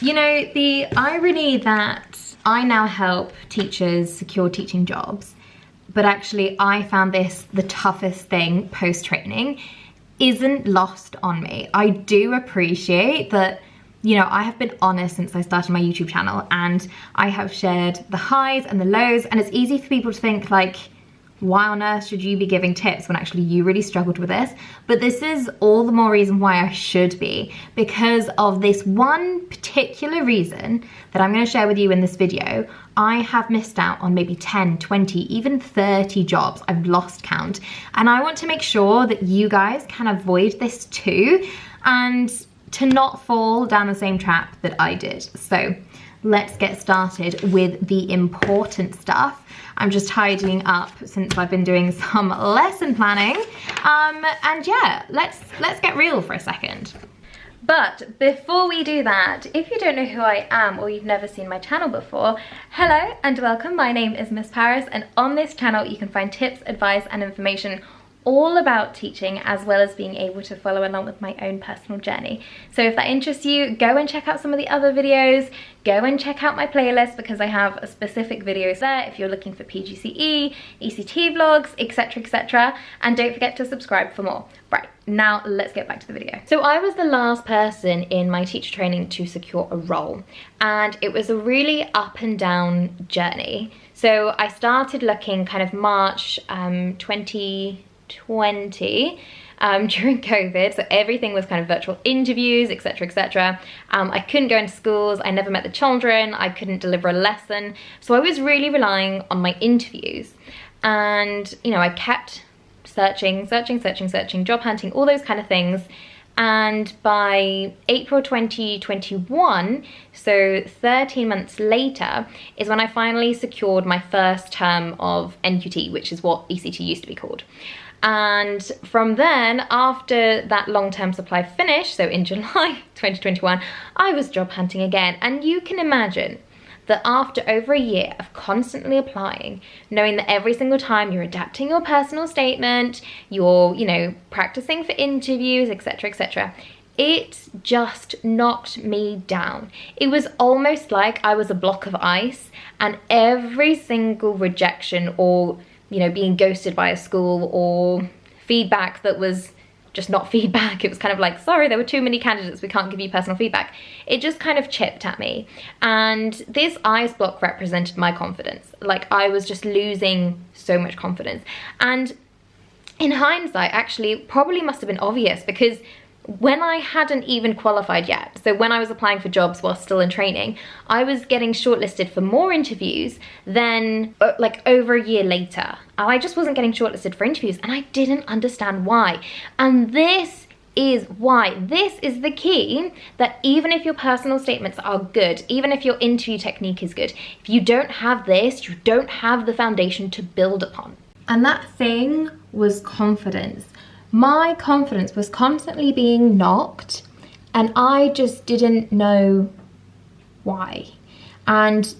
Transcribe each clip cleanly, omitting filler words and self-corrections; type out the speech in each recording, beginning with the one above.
You know, the irony that I now help teachers secure teaching jobs, but actually I found this the toughest thing post-training, isn't lost on me. I do appreciate that, you know, I have been honest since I started my YouTube channel, and I have shared the highs and the lows, and it's easy for people to think like, why on earth should you be giving tips when actually you really struggled with this? But this is all the more reason why I should be, because of this one particular reason that I'm going to share with you in this video. I have missed out on maybe 10, 20, even 30 jobs. I've lost count, and I want to make sure that you guys can avoid this too, and to not fall down the same trap that I did. So let's get started with the important stuff. I'm just tidying up since I've been doing some lesson planning. And yeah, let's get real for a second. But before we do that, if you don't know who I am or you've never seen my channel before, hello and welcome. My name is Miss Paris, and on this channel you can find tips, advice and information all about teaching, as well as being able to follow along with my own personal journey. So if that interests you, go and check out some of the other videos, go and check out my playlist, because I have specific videos there if you're looking for PGCE, ECT vlogs, etc, etc. And don't forget to subscribe for more. Right, now let's get back to the video. So I was the last person in my teacher training to secure a role, and it was a really up and down journey. So I started looking kind of March 2020 during COVID, so everything was kind of virtual interviews, etc, etc. I couldn't go into schools, I never met the children, I couldn't deliver a lesson, so I was really relying on my interviews. And you know, I kept searching, job hunting, all those kind of things. And by April 2021, so 13 months later, is when I finally secured my first term of NQT, which is what ECT used to be called. And from then, after that long-term supply finished, so in July 2021, I was job hunting again. And you can imagine that after over a year of constantly applying, knowing that every single time you're adapting your personal statement, you're, you know, practicing for interviews, etc, etc, it just knocked me down. It was almost like I was a block of ice, and every single rejection or, you know, being ghosted by a school or feedback that was just not feedback, it was kind of like, sorry, there were too many candidates, we can't give you personal feedback. It just kind of chipped at me. And this ice block represented my confidence. Like, I was just losing so much confidence. And in hindsight, actually, it probably must have been obvious, because when I hadn't even qualified yet, so when I was applying for jobs while still in training, I was getting shortlisted for more interviews than like over a year later. I just wasn't getting shortlisted for interviews, and I didn't understand why. And this is why. This is the key, that even if your personal statements are good, even if your interview technique is good, if you don't have this, you don't have the foundation to build upon. And that thing was confidence. My confidence was constantly being knocked, and I just didn't know why. And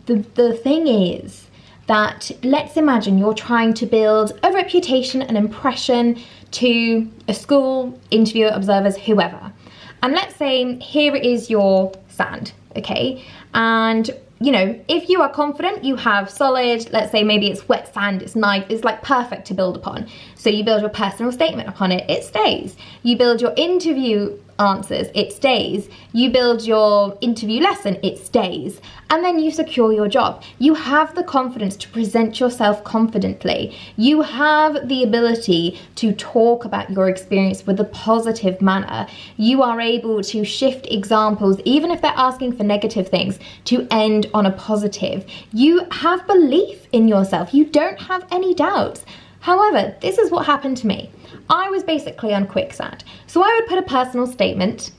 the thing is that, let's imagine you're trying to build a reputation, an impression to a school, interviewer, observers, whoever. And let's say here is your sand, okay? And you know, if you are confident, you have solid, let's say maybe it's wet sand, it's nice, it's like perfect to build upon. So you build your personal statement upon it, it stays. You build your interview answers, it stays. You build your interview lesson, it stays. And then you secure your job. You have the confidence to present yourself confidently. You have the ability to talk about your experience with a positive manner. You are able to shift examples, even if they're asking for negative things, to end on a positive. You have belief in yourself. You don't have any doubts. However, this is what happened to me. I was basically on quicksand. So I would put a personal statement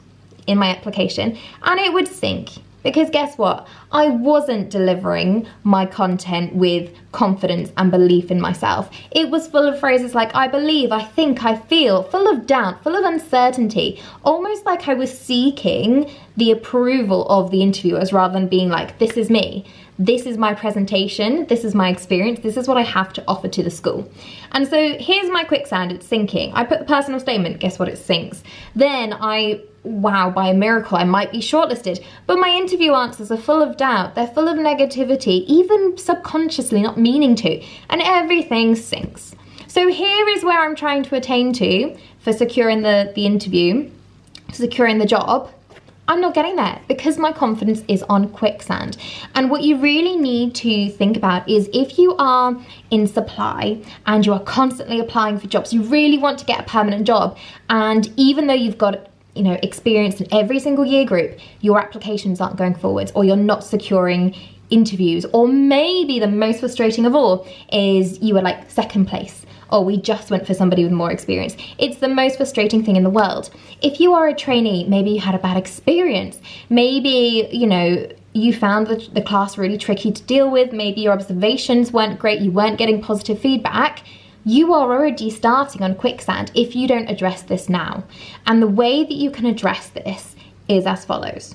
in my application and it would sink. Because guess what? I wasn't delivering my content with confidence and belief in myself. It was full of phrases like, I believe, I think, I feel, full of doubt, full of uncertainty. Almost like I was seeking the approval of the interviewers rather than being like, this is me. This is my presentation, this is my experience, this is what I have to offer to the school. And so here's my quicksand, it's sinking. I put the personal statement, guess what, it sinks. Then I wow, by a miracle, I might be shortlisted. But my interview answers are full of doubt. They're full of negativity, even subconsciously, not meaning to, and everything sinks. So here is where I'm trying to attain to for securing the interview, securing the job. I'm not getting there because my confidence is on quicksand. And what you really need to think about is if you are in supply and you are constantly applying for jobs, you really want to get a permanent job. And even though you've got, you know, experience in every single year group, your applications aren't going forwards, or you're not securing interviews, or maybe the most frustrating of all is you were like second place, or we just went for somebody with more experience. It's the most frustrating thing in the world. If you are a trainee, maybe you had a bad experience, maybe, you know, you found the class really tricky to deal with, maybe your observations weren't great, you weren't getting positive feedback, you are already starting on quicksand if you don't address this now. And the way that you can address this is as follows.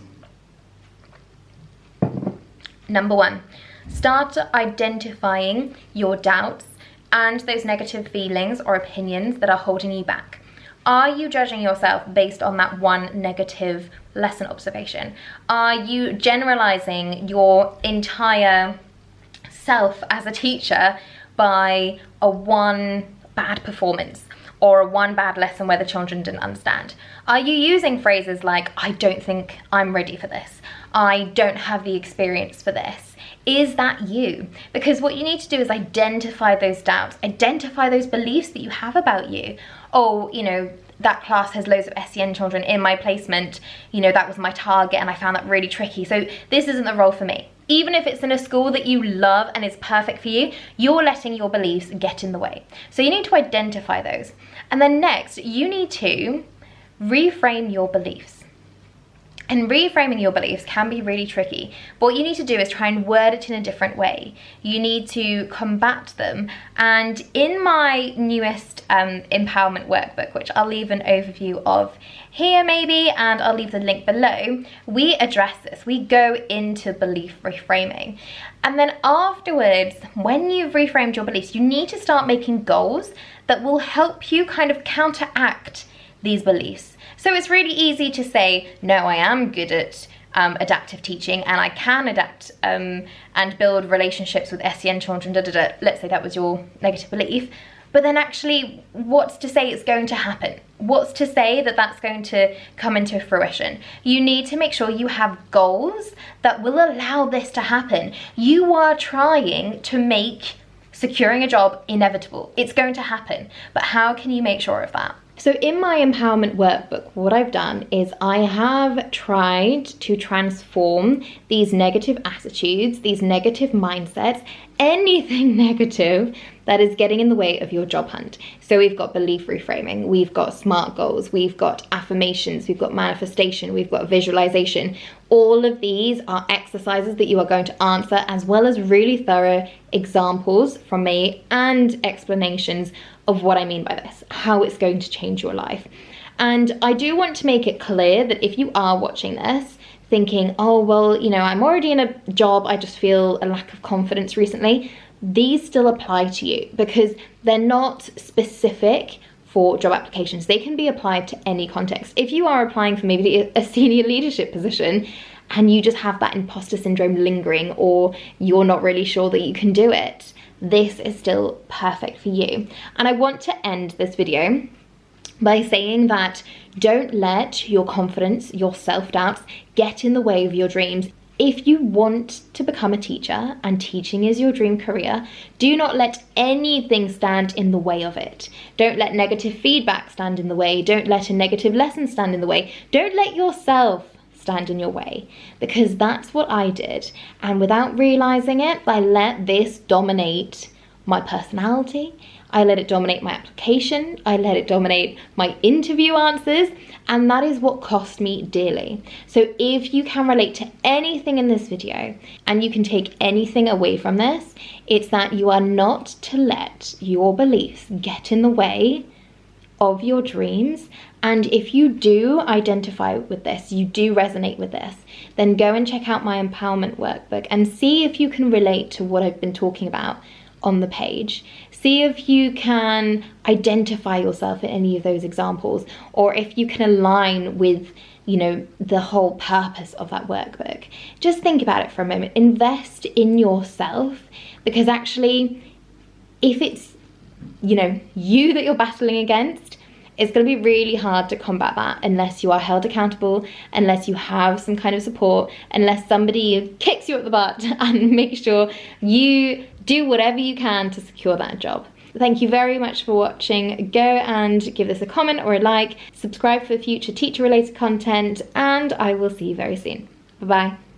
Number one, start identifying your doubts and those negative feelings or opinions that are holding you back. Are you judging yourself based on that one negative lesson observation? Are you generalizing your entire self as a teacher by a one bad performance or a one bad lesson where the children didn't understand? Are you using phrases like, I don't think I'm ready for this, I don't have the experience for this? Is that you? Because what you need to do is identify those doubts, identify those beliefs that you have about you. Oh, you know, that class has loads of SEN children in my placement, you know, that was my target and I found that really tricky, so this isn't the role for me. Even if it's in a school that you love and is perfect for you, you're letting your beliefs get in the way. So you need to identify those. And then next, you need to reframe your beliefs. And reframing your beliefs can be really tricky. But what you need to do is try and word it in a different way. You need to combat them. And in my newest empowerment workbook, which I'll leave an overview of here maybe, and I'll leave the link below, we address this. We go into belief reframing. And then afterwards, when you've reframed your beliefs, you need to start making goals that will help you kind of counteract these beliefs. So it's really easy to say, no, I am good at adaptive teaching and I can adapt and build relationships with SEN children, Let's say that was your negative belief. But then actually, what's to say it's going to happen? What's to say that that's going to come into fruition? You need to make sure you have goals that will allow this to happen. You are trying to make securing a job inevitable. It's going to happen, but how can you make sure of that? So in my empowerment workbook, what I've done is I have tried to transform these negative attitudes, these negative mindsets, anything negative that is getting in the way of your job hunt. So we've got belief reframing, we've got SMART goals, we've got affirmations, we've got manifestation, we've got visualization. All of these are exercises that you are going to answer, as well as really thorough examples from me and explanations of what I mean by this, how it's going to change your life. And I do want to make it clear that if you are watching this thinking, oh, well, you know, I'm already in a job, I just feel a lack of confidence recently, these still apply to you because they're not specific for job applications. They can be applied to any context. If you are applying for maybe a senior leadership position and you just have that imposter syndrome lingering, or you're not really sure that you can do it, this is still perfect for you. And I want to end this video by saying that don't let your confidence, your self-doubts get in the way of your dreams. If you want to become a teacher and teaching is your dream career, do not let anything stand in the way of it. Don't let negative feedback stand in the way. Don't let a negative lesson stand in the way. Don't let yourself stand in your way, because that's what I did. And without realizing it, I let this dominate my personality. I let it dominate my application. I let it dominate my interview answers. And that is what cost me dearly. So if you can relate to anything in this video and you can take anything away from this, it's that you are not to let your beliefs get in the way of your dreams. And if you do identify with this, you do resonate with this, then go and check out my empowerment workbook and see if you can relate to what I've been talking about on the page. See if you can identify yourself in any of those examples, or if you can align with you know, the whole purpose of that workbook. Just think about it for a moment. Invest in yourself, because actually, if it's, you know, you that you're battling against, it's going to be really hard to combat that unless you are held accountable, unless you have some kind of support, unless somebody kicks you up the butt and makes sure you do whatever you can to secure that job. Thank you very much for watching. Go and give this a comment or a like, subscribe for future teacher related content, and I will see you very soon. Bye bye.